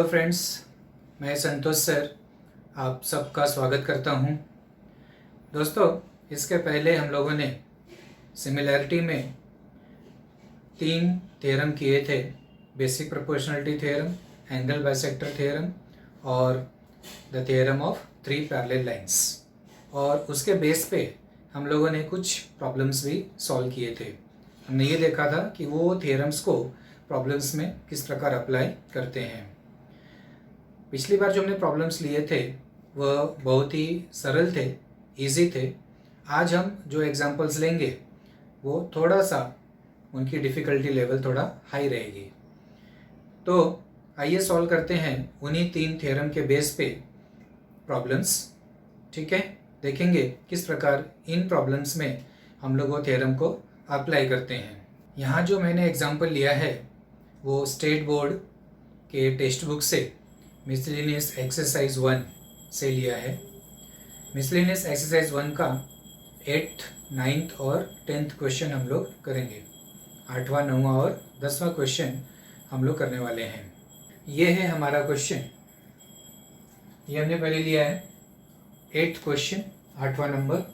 Friends, मैं संतोष sir आप सबका स्वागत करता हूं। दोस्तों, इसके पहले हम लोगों ने सिमिलैरिटी में 3 थ्योरम किए थे। Basic proportionality theorem, angle bisector theorem और the theorem of 3 parallel lines. और उसके बेस पे हम लोगों ने कुछ प्रॉब्लम्स भी सॉल्व किए थे। हमने ये देखा था कि वो थ्योरम्स को प्रॉब्लम्स में किस प्रकार अप्लाई करते हैं। पिछली बार जो हमने प्रॉब्लम्स लिए थे वह बहुत ही सरल थे, इजी थे। आज हम जो एग्जांपल्स लेंगे वो थोड़ा सा उनकी डिफ़िकल्टी लेवल थोड़ा हाई रहेगी। तो आइए सॉल्व करते हैं उन्हीं 3 थ्योरम के बेस पे प्रॉब्लम्स। ठीक है, देखेंगे किस प्रकार इन प्रॉब्लम्स में हम लोग वो थ्योरम को अप्लाई करते हैं। यहाँ जो मैंने एग्जांपल लिया है वो स्टेट बोर्ड के टेक्स्ट बुक से मिसलेनियस एक्सरसाइज 1 से लिया है। मिसलेनियस एक्सरसाइज 1 का 8th, 9th और 10th क्वेश्चन हम लोग करेंगे। 8वां, 9वां और 10वां क्वेश्चन हम लोग करने वाले हैं। ये है हमारा क्वेश्चन, ये हमने पहले लिया है 8th क्वेश्चन, 8वां नंबर।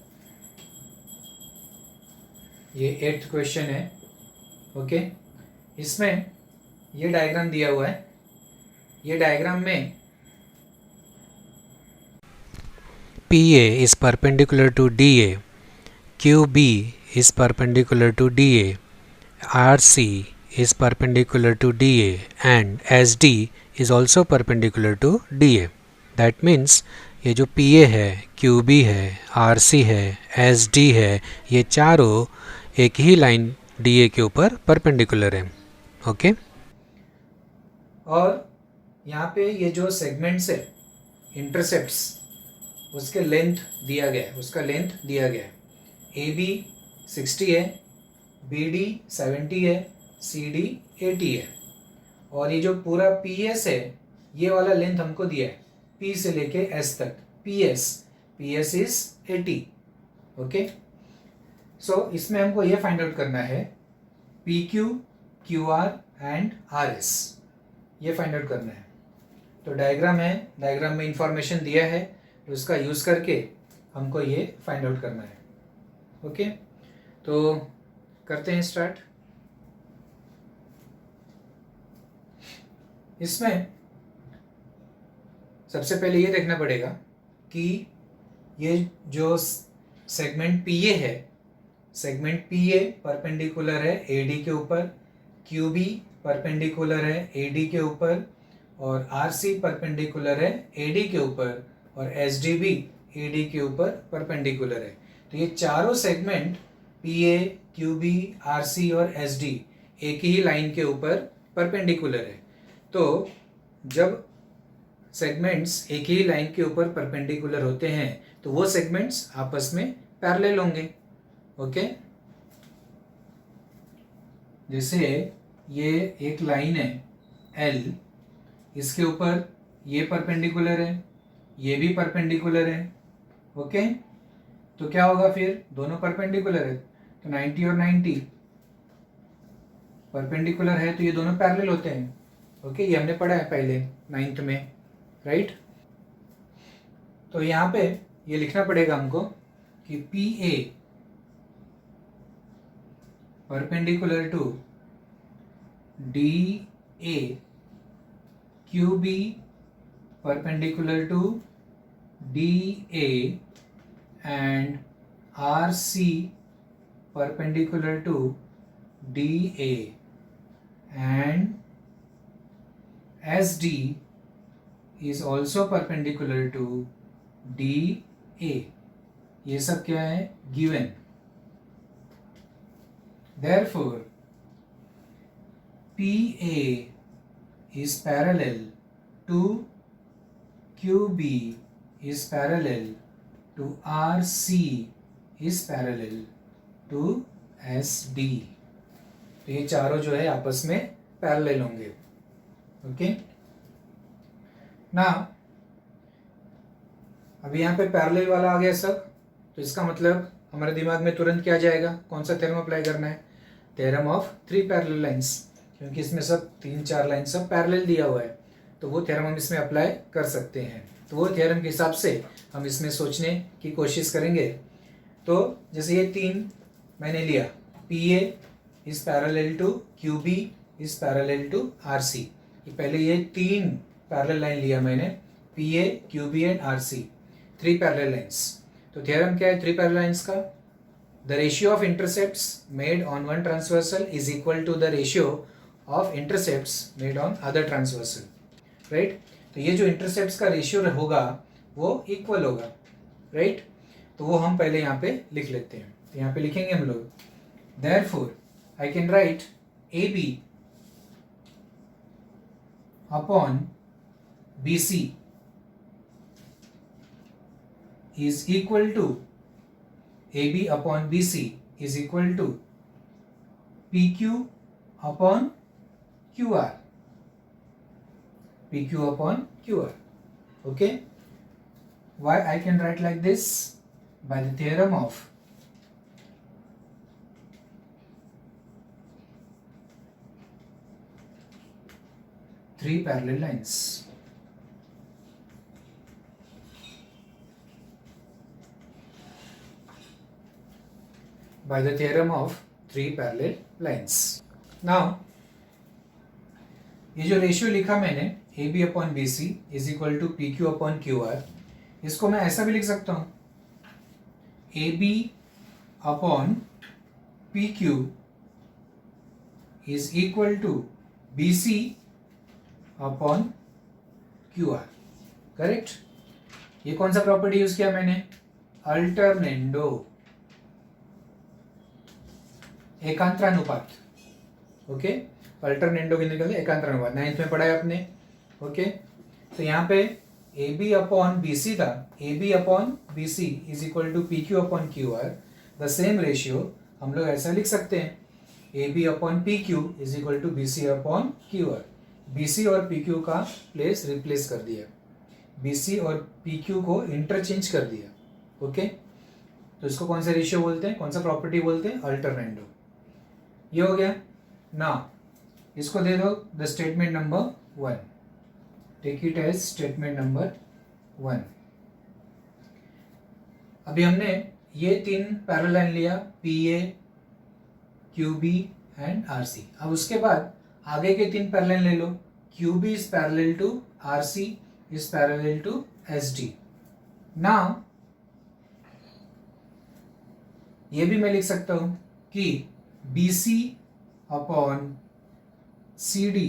ये 8th क्वेश्चन है। ओके, इसमें ये डायग्राम दिया हुआ है। ये डायग्राम में PA is perpendicular to DA, QB is perpendicular to DA, RC is perpendicular to DA and SD is also perpendicular to DA. That means ये जो PA है, QB है, RC है, SD है, ये चारों एक ही लाइन DA के ऊपर परपेंडिकुलर है। ओके, और यहाँ पे ये जो सेगमेंट्स है, इंटरसेप्ट्स, उसके लेंथ दिया गया है, उसका लेंथ दिया गया है। AB 60 है, BD 70 है, CD 80 है। और ये जो पूरा PS है, ये वाला लेंथ हमको दिया है P से लेके S तक। PS is 80। ओके, सो इसमें हमको ये फाइंड आउट करना है PQ, QR एंड RS, ये फाइंड आउट करना है। तो डायग्राम है, डायग्राम में इंफॉर्मेशन दिया है, उसका यूज़ करके हमको ये फाइंड आउट करना है। ओके, तो करते हैं स्टार्ट। इसमें सबसे पहले ये देखना पड़ेगा कि ये जो सेगमेंट PA है, सेगमेंट PA परपेंडिकुलर है AD के ऊपर, QB परपेंडिकुलर है AD के ऊपर और RC परपेंडिकुलर है AD के ऊपर और SD भी AD के ऊपर परपेंडिकुलर है। तो ये चारों सेगमेंट PA, QB, RC और SD एक ही लाइन के ऊपर परपेंडिकुलर है। तो जब सेगमेंट्स एक ही लाइन के ऊपर परपेंडिकुलर होते हैं तो वो सेगमेंट्स आपस में पैरेलल होंगे। ओके, जैसे ये एक लाइन है L, इसके ऊपर ये परपेंडिकुलर है, ये भी परपेंडिकुलर है। ओके, तो क्या होगा फिर, दोनों परपेंडिकुलर है तो 90 और 90 परपेंडिकुलर है तो ये दोनों पैरेलल होते हैं। ओके, ये हमने पढ़ा है पहले 9th में, राइट। तो यहाँ पे ये लिखना पड़ेगा हमको कि PA perpendicular to DA, QB perpendicular to DA and RC perpendicular to DA and SD is also perpendicular to DA। ये सब क्या है, given। Therefore PA is parallel to QB is parallel to RC is parallel to SD। तो ये चारों जो है आपस में पैरेलल होंगे। ओके, ना अभी यहाँ पे पैरेलल वाला आ गया सब, तो इसका मतलब हमारे दिमाग में तुरंत क्या जाएगा, कौन सा थ्योरम अप्लाई करना है, थ्योरम ऑफ 3 पैरेलल लाइंस, क्योंकि इसमें सब 3-4 लाइन सब पैरेलल दिया हुआ है। तो वो थ्योरम हम इसमें अप्लाई कर सकते हैं। तो वो थ्योरम के हिसाब से हम इसमें सोचने की कोशिश करेंगे। तो जैसे ये 3 मैंने लिया, PA is parallel to QB is parallel to RC। ये पहले ये 3 पैरेलल लाइन लिया मैंने, PA, QB and RC, 3 parallel lines. तो थ्योरम क्या है 3 पैरेलल लाइन्स का? The ratio of intercepts made on one transversal is equal to the ratio of intercepts made on other transversal, right? तो ये जो intercepts का ratio होगा वो equal होगा, right? तो वो हम पहले यहाँ पे लिख लेते हैं। तो यहाँ पे लिखेंगे हम लोग, therefore I can write AB upon BC is equal to AB upon BC is equal to PQ upon QR. PQ upon QR. Okay? Why I can write like this? By the theorem of three parallel lines. By the theorem of 3 parallel lines. Now, ये जो ratio लिखा मैंने AB upon BC is equal to PQ upon QR, इसको मैं ऐसा भी लिख सकता हूँ, AB upon PQ is equal to BC upon QR। Correct? ये कौन सा प्रॉपर्टी यूज किया मैंने? अल्टरनेंडो, एकांतरानुपात। ओके, अल्टरनेंडो की निकलते एकांतरानुपात, 9th में पढ़ा है आपने। ओके, तो यहाँ पे AB अपॉन BC था, AB upon BC is equal to PQ upon QR। The same ratio हम लोग ऐसा लिख सकते हैं, AB upon PQ is equal to BC upon QR। BC और PQ का प्लेस रिप्लेस कर दिया, BC और PQ को इंटरचेंज कर दिया। ओके, तो इसको कौन सा रेशियो बोलते हैं, कौन सा प्रॉपर्टी बोलते हैं? अल्टरनेंडो। ये हो गया ना। इसको दे दो the statement number 1, take it as statement number 1। अभी हमने ये 3 पैरेलल लाइन लिया, PA, QB एंड RC। अब उसके बाद आगे के 3 पैरेलल ले लो, QB is parallel to RC is parallel to SD। Now ये भी मैं लिख सकता हूं कि BC upon CD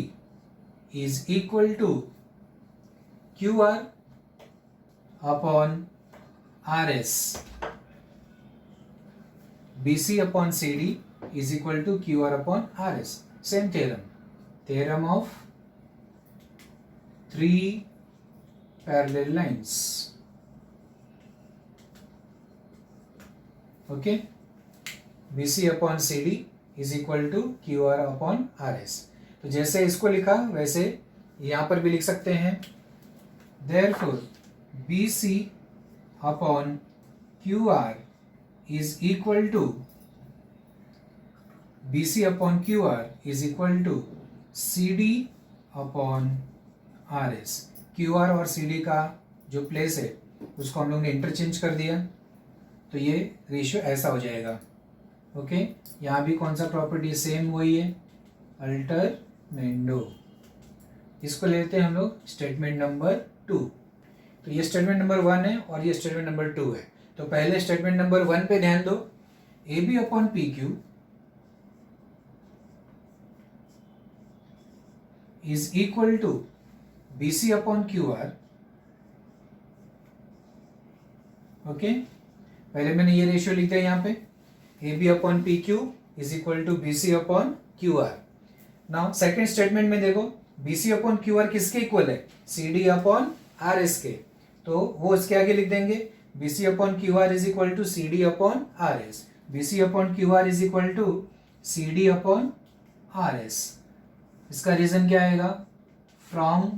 is equal to QR upon RS। BC upon CD is equal to QR upon RS। Same theorem of 3 parallel lines. Okay, BC upon CD is equal to QR upon RS। तो जैसे इसको लिखा वैसे यहाँ पर भी लिख सकते हैं, therefore BC upon QR is equal to BC upon QR is equal to CD upon RS। QR और CD का जो प्लेस है उसको हम लोग ने इंटरचेंज कर दिया, तो ये रेशियो ऐसा हो जाएगा। ओके, यहाँ भी कौन सा प्रॉपर्टी सेम वही है, अल्टरनेंडो। इसको लेते हैं हम लोग स्टेटमेंट नंबर 2। तो ये स्टेटमेंट नंबर 1 है और ये स्टेटमेंट नंबर 2 है। तो पहले स्टेटमेंट नंबर 1 पे ध्यान दो, AB upon PQ is equal to BC upon QR। Okay, पहले मैंने ये रेशियो लिख दिया यहाँ पे, AB upon PQ is equal to BC upon QR। Now second statement में देखो, BC अपॉन QR किसके इक्वल है? CD अपॉन RS के। तो वो इसके आगे लिख देंगे, BC upon QR is equal to CD upon RS। BC upon QR is equal to CD upon RS। इसका रीजन क्या आएगा? From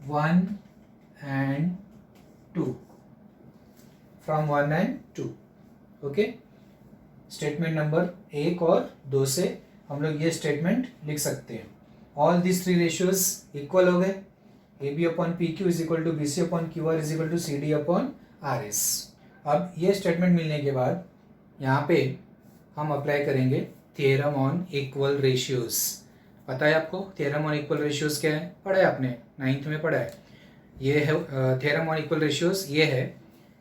1 and 2, from 1 and 2। Okay, statement number 1 और 2 से हम लोग ये स्टेटमेंट लिख सकते हैं। ऑल दिस 3 रेशियोज इक्वल हो गए। A B upon P Q is equal to B C upon Q R is equal to C D upon R S. अब ये स्टेटमेंट मिलने के बाद यहाँ पे हम अप्लाई करेंगे थियरम ऑन इक्वल रेशियोज। पता है आपको थियरम ऑन इक्वल रेशियोज क्या है? पढ़ा है आपने, 9th में पढ़ा है। ये है थियरम ऑन इक्वल रेशियोज। ये है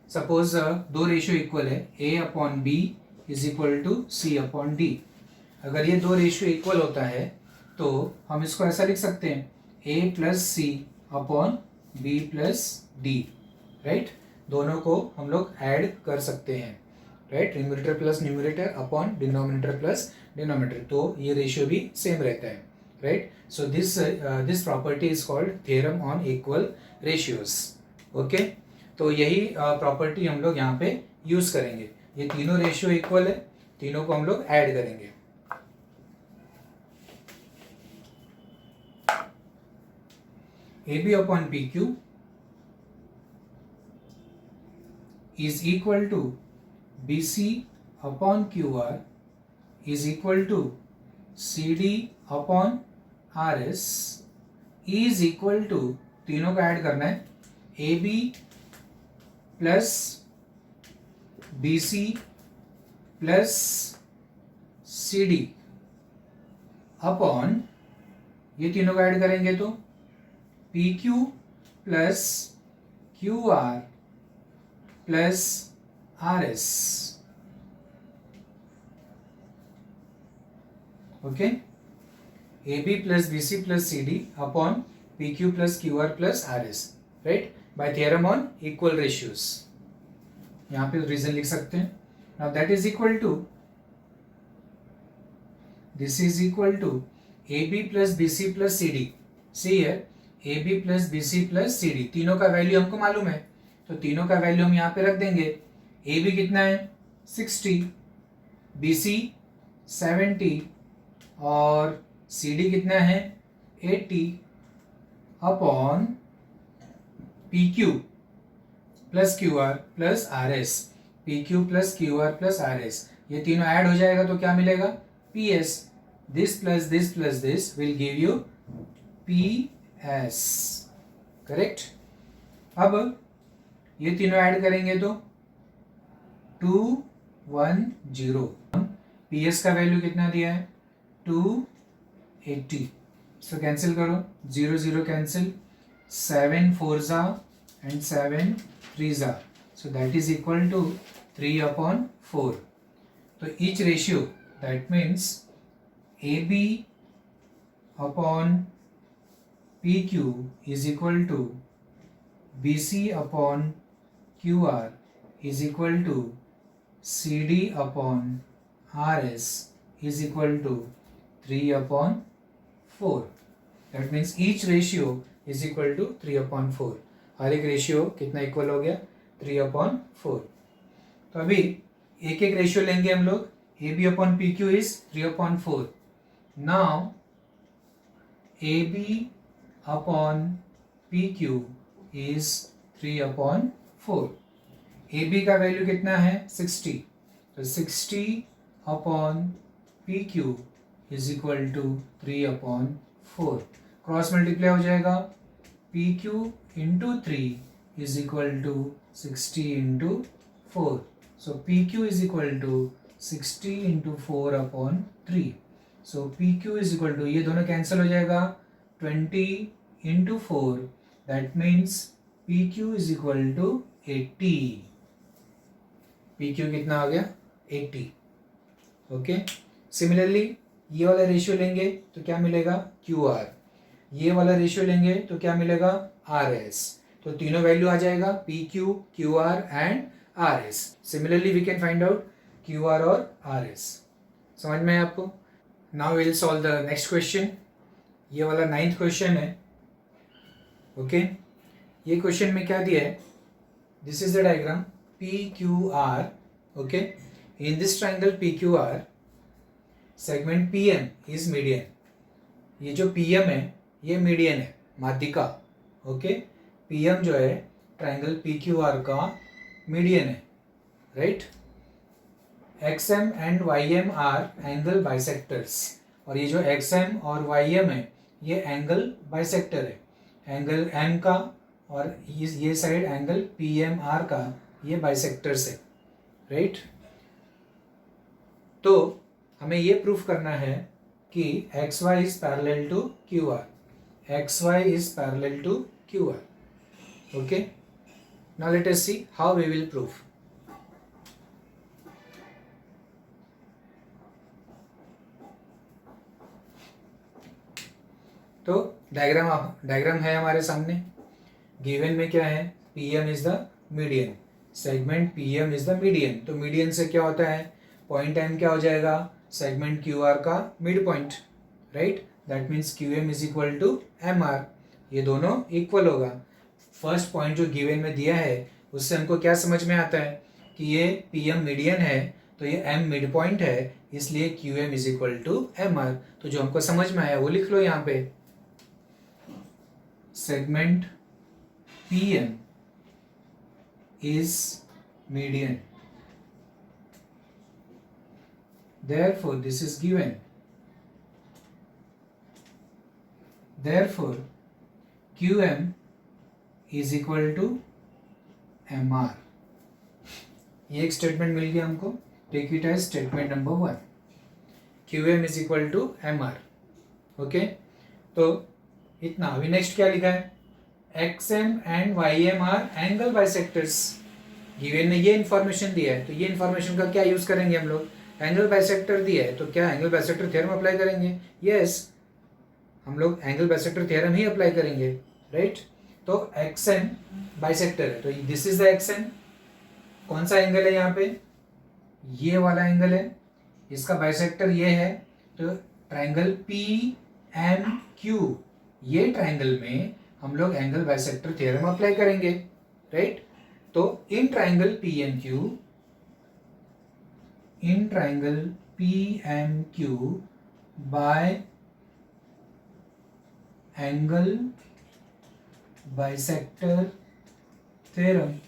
सपोज दो रेशियो इक्वल है, A upon B is equal to C upon D. अगर ये दो रेशियो इक्वल होता है तो हम इसको ऐसा लिख सकते हैं A plus C upon B plus D, right. दोनों को हम लोग ऐड कर सकते हैं, right. Numerator plus numerator upon denominator plus denominator, तो ये रेशियो भी सेम रहता है, right. So this property is called theorem on equal ratios. Okay, तो यही प्रॉपर्टी हम लोग यहाँ पे यूज करेंगे। ये तीनों रेशियो इक्वल है, तीनों को हम लोग ऐड करेंगे। A B upon P Q is equal to BC upon QR is equal to CD upon RS is equal to, तीनों का ऐड करना है, AB plus BC plus CD upon, ये तीनों का ऐड करेंगे तो PQ plus QR plus RS। Okay, AB plus BC plus CD upon PQ plus QR plus RS, right, by theorem on equal ratios. यहाँ पे reason लिख सकते हैं। Now that is equal to, this is equal to AB plus BC plus CD। सी है AB plus BC plus CD, तीनों का value हमको मालूम है, तो तीनों का वैल्यू हम यहाँ पे रख देंगे। ए बी कितना है 60, BC 70 और CD कितना है 80 upon PQ plus QR plus RS। PQ plus QR plus RS, ये तीनों ऐड हो जाएगा तो क्या मिलेगा PS। This plus this plus this will give you PS, correct. अब ये तीनों ऐड करेंगे तो 210। PS का वैल्यू कितना दिया है 280, सो कैंसिल करो, 0 0 कैंसिल, 7 4 जा एंड 7 3 जा, so that is equal to 3 upon 4। तो each ratio that means AB upon PQ is equal to BC upon QR is equal to CD upon RS is equal to 3 upon 4. That means each ratio is equal to 3 upon 4. हर एक ratio कितना equal हो गया 3 upon 4। तो अभी एक एक ratio लेंगे हम लोग। AB upon PQ is 3 upon 4. Now AB upon PQ is 3 upon 4। AB का वैल्यू कितना है 60, तो 60 upon PQ is equal to 3 upon 4। Cross multiply हो जाएगा, PQ into 3 is equal to 60 into 4। So PQ is equal to 60 into 4 upon 3। So PQ is equal to, ये दोनों cancel हो जाएगा, 20 into 4, that means PQ is equal to 80। PQ कितना आ गया 80। Okay, similarly ये वाला रेशियो लेंगे तो क्या मिलेगा QR, ये वाला रेशियो लेंगे तो क्या मिलेगा RS। तो तीनों वैल्यू आ जाएगा PQ, QR and RS। Similarly we can find out QR और RS। समझ में है आपको? Now will solve the next question. ये वाला 9th क्वेश्चन है। ओके, ये क्वेश्चन में क्या दिया है, this is the diagram PQR। Okay, in this triangle PQR segment PM is median. ये जो PM है ये मीडियन है, माध्यिका। ओके, PM जो है ट्राइंगल PQR का मीडियन है, right. XM and YM are angle bisectors, और ये जो XM और YM है ये एंगल बाइसेक्टर है। एंगल एम का और ये side angle P M R का, ये बाइसेक्टर्स है, राइट। तो हमें ये प्रूफ करना है कि X Y is parallel to Q R, X Y is parallel to Q R. Okay, now let us see how we will proof. तो डायग्राम है हमारे सामने। गिवन में क्या है, PM is the median, segment PM is the median. तो median से क्या होता है, पॉइंट एम क्या हो जाएगा, सेगमेंट क्यू आर का mid point, right. That means Q M is equal to M R, ये दोनों इक्वल होगा। फर्स्ट पॉइंट जो गिवन में दिया है उससे हमको क्या समझ में आता है कि ये पी एम मीडियन है, तो ये एम मिड पॉइंट है, इसलिए Q M is equal to M R. तो जो हमको समझ में आया वो लिख लो यहाँ पे, segment P M is median, therefore this is given, therefore qm is equal to mr। ये एक स्टेटमेंट मिल गया हमको, take it as statement number 1, qm is equal to mr। Okay, तो इतना। अभी नेक्स्ट क्या लिखा है, xm and ym are angle bisectors. Given ने ये इन्फॉर्मेशन दिया है, तो ये इन्फॉर्मेशन का क्या यूज करेंगे हम लोग, एंगल बाइसेक्टर दिया है तो क्या एंगल बाइसेक्टर थ्योरम अप्लाई करेंगे, यस हम लोग एंगल बाइसेक्टर थ्योरम ही अप्लाई करेंगे, राइट। तो एक्सएन बाइसेक्टर है, तो दिस इज द एक्सएन। कौन सा एंगल है यहाँ पे, ये वाला एंगल है, इसका बाइसेक्टर ये है, तो ट्राइंगल पी एम क्यू, ये ट्राइंगल में हम लोग एंगल बाइसेक्टर थ्योरम अप्लाई करेंगे, राइट। तो in triangle P M Q, in triangle PMQ by angle bisector theorem,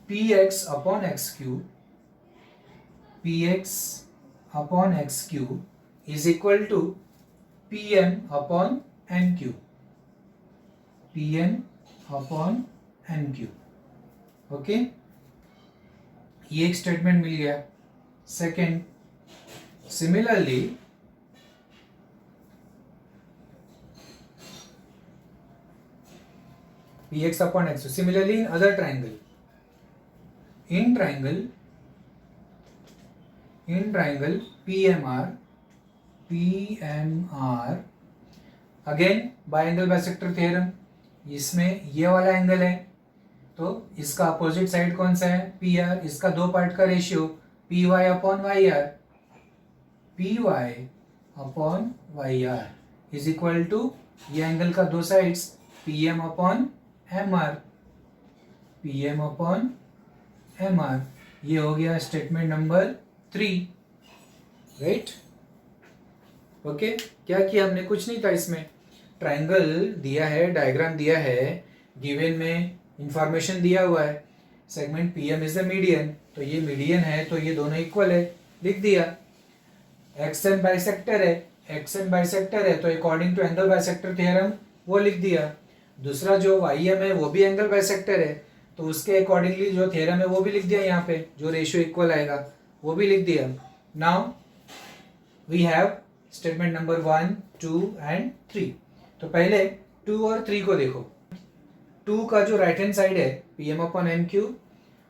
px upon xq, px upon xq is equal to pm upon nq, pm upon nq। Okay, ये एक statement मिल गया। Second, similarly px upon x, similarly in other triangle, in triangle PMR again bye angle bisector theorem, इसमें ये वाला angle है तो इसका अपोजिट साइड कौन सा है, पी आर। इसका दो पार्ट का ratio P Y upon Y R, P Y upon Y R is equal to ये एंगल का दो sides P M upon M R, P M upon M R. ये हो गया स्टेटमेंट नंबर 3, राइट। ओके, क्या किया हमने, कुछ नहीं था इसमें। ट्राइंगल दिया है, डायग्राम दिया है, गिवन में इंफॉर्मेशन दिया हुआ है, segment PM is the median, तो ये मीडियन है तो ये दोनों इक्वल है, लिख दिया। एक्सएन बाइसेक्टर है, एक्सएन बाइसेक्टर है तो according to angle bisector theorem वो लिख दिया। दूसरा जो वाई एम है वो भी एंगल बाइसेक्टर है, तो उसके अकॉर्डिंगली जो थ्योरम है वो भी लिख दिया, यहाँ पे जो रेशियो इक्वल आएगा वो भी लिख दिया। Now we have statement number 1, 2 and 3। तो पहले 2 और 3 को देखो। 2 का जो राइट हैंड साइड है P M upon M Q,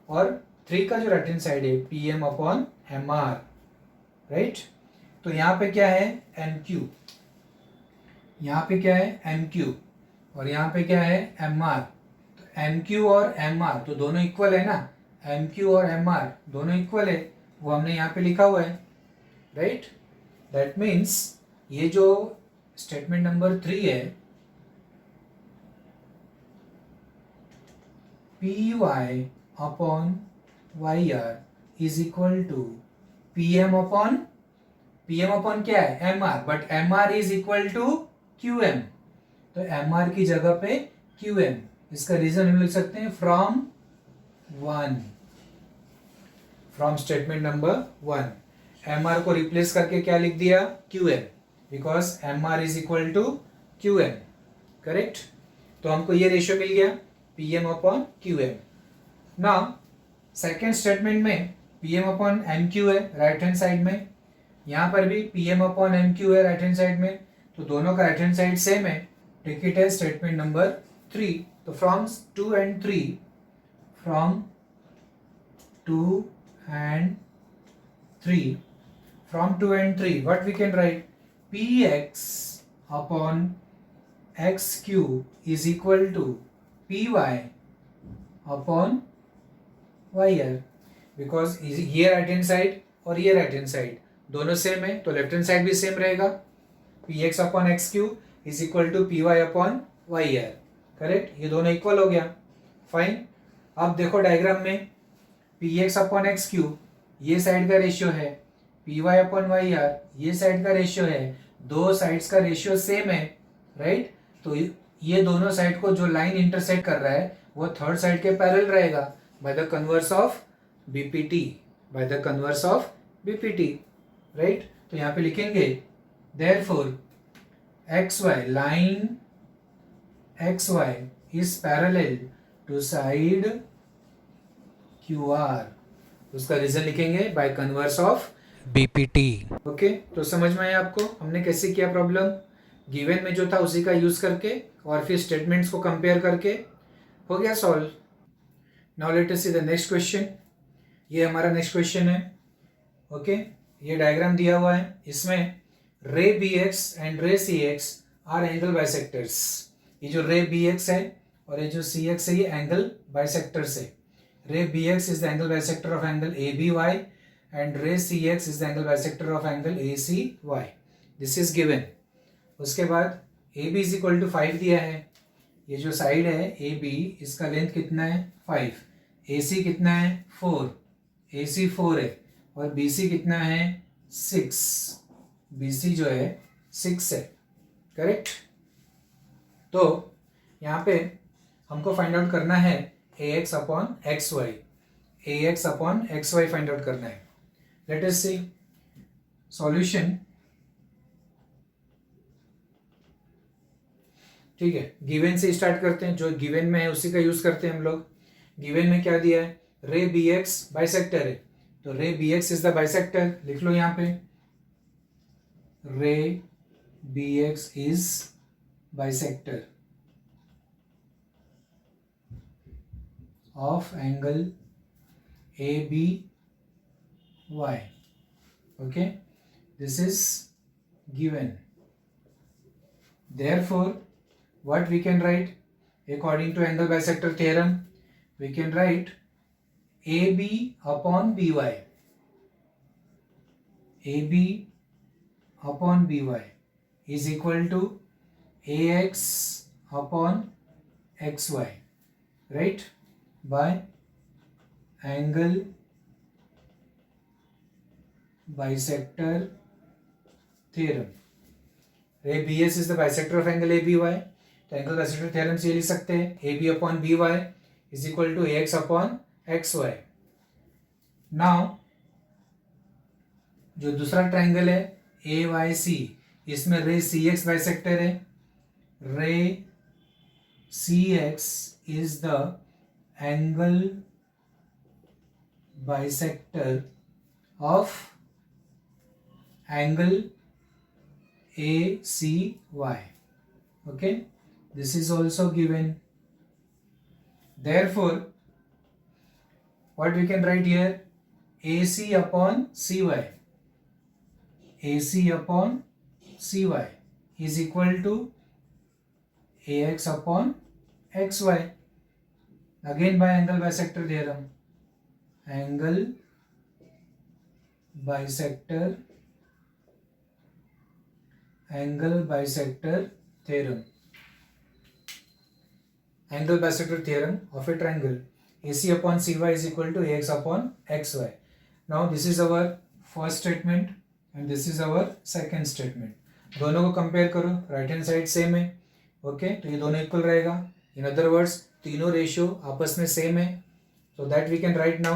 और 3 का जो राइट हैंड साइड है P M upon M R, right. तो यहाँ पे क्या है, एम क्यू, यहाँ पे क्या है एम क्यू, और यहाँ पे क्या है एम आर। तो एम क्यू और एम आर तो दोनों इक्वल है ना, एम क्यू और एम आर दोनों इक्वल है, वो हमने यहाँ पे लिखा हुआ है, राइट। दैट मीन्स ये जो स्टेटमेंट नंबर 3 है, P Y upon Y R is equal to P M upon क्या है M R, but M R is equal to Q M, तो एम आर की जगह पे क्यू एम। इसका रीजन हम लिख सकते हैं from statement number 1, M R को रिप्लेस करके क्या लिख दिया, Q M, because M R is equal to Q M, correct. तो हमको ये रेशियो मिल गया P M upon Q M. Now second statement में P M upon M Q है राइट हैंड साइड में, यहाँ पर भी P M upon M Q है राइट हैंड साइड में, तो दोनों का राइट हैंड साइड सेम है। Take it as statement number 3। तो from 2 and 3, from 2 and 3, from 2 and 3, what we can write? Px upon xq is equal to py upon yr, because ये right hand side और ये right hand side दोनों same है, तो left hand side भी same रहेगा। px upon xq is equal to py upon yr, correct, ये दोनों इक्वल हो गया। फाइन। अब देखो डायग्राम में px अपॉन xq ये साइड का रेशियो है, P Y upon Y R ये साइड का रेशियो है, दो साइड्स का रेशियो सेम है, राइट। तो ये दोनों साइड को जो लाइन इंटरसेक्ट कर रहा है वो थर्ड साइड के पैरेलल रहेगा by the converse of BPT, by the converse of BPT, right. तो यहाँ पे लिखेंगे therefore X Y, line X Y is parallel to side Q R, उसका रीजन लिखेंगे by converse of BPT. Okay, तो समझ में आया आपको हमने कैसे किया प्रॉब्लम? गिवन में जो था उसी का यूज करके और फिर स्टेटमेंट्स को कंपेयर करके हो गया solve. Now let us see the next question. ये हमारा नेक्स्ट क्वेश्चन है। ओके, ये डायग्राम दिया हुआ है, इसमें रे बी एक्स एंड रे C x are angle bisectors. ये जो रे बी एक्स है और ये जो सी एक्स है ये एंगल बाइसेक्टर्स है। Ray B X is the angle bisector of angle A B Y and ray CX is the angle bisector of angle ACY. This is given. उसके बाद AB is equal to 5 दिया है, ये जो side है AB इसका length कितना है 5, AC कितना है 4, AC 4 है और BC कितना है 6, BC जो है 6 है, करेक्ट। तो यहाँ पे हमको फाइंड आउट करना है AX upon XY, AX upon XY find out करना है। Let us see solution। ठीक है, गिवन से स्टार्ट करते हैं, जो गिवन में है उसी का यूज करते हैं हम लोग। गिवन में क्या दिया है? रे बी एक्स बाइसेक्टर है, तो ray B X is the bisector, लिख लो यहाँ पे ray B X is bisector of angle A B y. Okay, this is given. Therefore, what we can write according to angle bisector theorem? We can write AB upon BY. AB upon BY is equal to AX upon XY, right? By angle bisector theorem. Ray B S is the bisector of angle A B Y, तो angle bisector theorem से ये लिख सकते हैं A B upon B Y is equal to A X upon X Y. Now जो दूसरा triangle है ए Y C, इसमें रे सी एक्स बाइसेक्टर है, ray C X is the angle bisector of angle ACY. Okay, this is also given. Therefore, what we can write here? AC upon CY, AC upon CY is equal to AX upon XY, again by angle bisector theorem. Angle bisector theorem. Angle bisector theorem of a triangle AC upon CY is equal to AX upon XY. Now this is our first statement and this is our second statement. दोनों को compare करो, right hand side same है, okay, तो ये दोनों equal रहेगा। In other words तीनों ratio आपस में सेम है, so that we can write now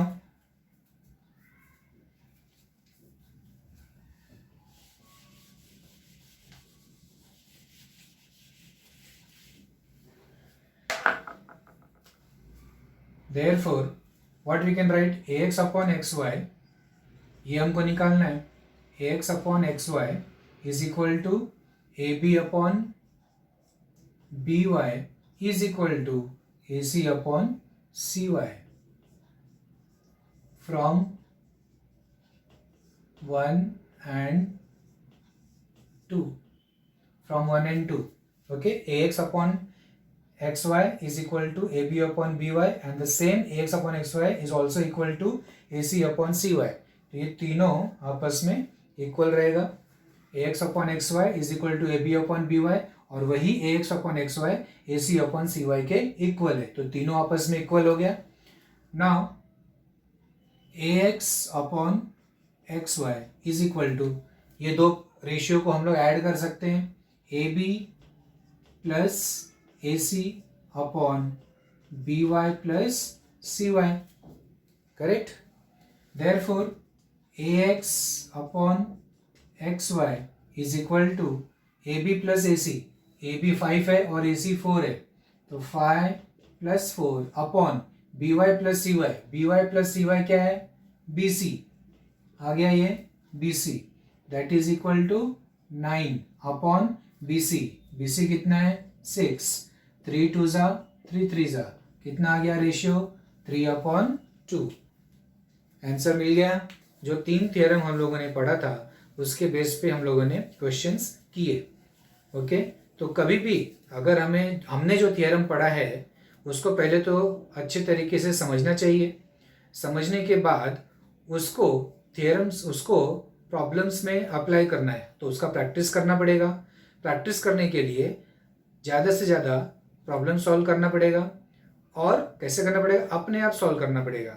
Therefore, what we can write, ax upon xy, ये हमको निकालना है, ax upon xy is equal to ab upon by is equal to ac upon cy from 1 and 2. From 1 and 2. Okay, ax upon xy is equal to ab upon by and the same ax upon xy is also equal to ac upon cy. तो ये तीनों आपस में equal रहेगा. ax upon xy is equal to ab upon by और वही ax upon xy ac upon cy के equal है. तो तीनों आपस में इक्वल हो गया. Now ax upon xy is equal to, ये दो रेशियो को हम लोग ऐड कर सकते हैं, ab plus ac upon by plus cy. Correct. Therefore ax upon xy is equal to ab plus ac. ab 5 है और ac 4 है, तो 5 plus 4 upon by plus cy. by plus cy क्या है, bc. आ गया ये bc, that is equal to 9 upon bc. bc कितना है, 6. 3 2 जा 3 3 जा, कितना आ गया रेशियो, 3 अपॉन 2. आंसर मिल गया. जो 3 थ्योरम हम लोगों ने पढ़ा था उसके बेस पे हम लोगों ने क्वेश्चंस किए. ओके, तो कभी भी अगर हमने जो थ्योरम पढ़ा है उसको पहले तो अच्छे तरीके से समझना चाहिए. समझने के बाद उसको प्रॉब्लम्स में अप्लाई करना है, तो उसका प्रैक्टिस करना पड़ेगा. प्रैक्टिस करने के लिए ज़्यादा से ज़्यादा प्रॉब्लम सॉल्व करना पड़ेगा. और कैसे करना पड़ेगा, अपने आप सॉल्व करना पड़ेगा.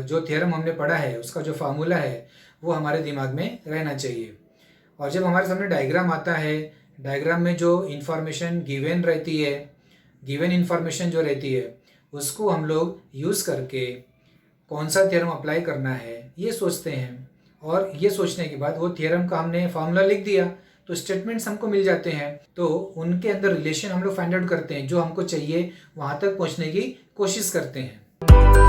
जो थ्योरम हमने पढ़ा है उसका जो फार्मूला है वो हमारे दिमाग में रहना चाहिए. और जब हमारे सामने डायग्राम आता है, डायग्राम में जो इन्फॉर्मेशन गिवन रहती है, गिवन इन्फॉर्मेशन जो रहती है उसको हम लोग यूज़ करके कौन सा थ्योरम अप्लाई करना है ये सोचते हैं. और ये सोचने के बाद वो थ्योरम का हमने फार्मूला लिख दिया तो स्टेटमेंट्स हमको मिल जाते हैं, तो उनके अंदर रिलेशन हम लोग फाइंड आउट करते हैं, जो हमको चाहिए वहाँ तक पहुँचने की कोशिश करते हैं.